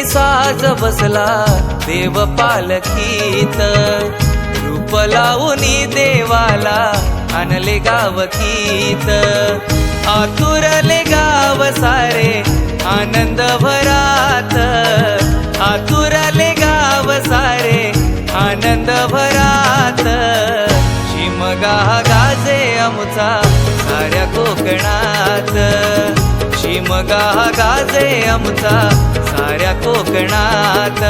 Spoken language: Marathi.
साज बसला देव पालखीत, रूप लावूनी देवाला आणले गावकीत. आतुरले गाव सारे आनंद भरात, आतुरले गाव सारे आनंद भरात. शिमगा गाजे आमचा साऱ्या कोकणात, शिमगा गाजे आमचा साऱ्या कोकणात.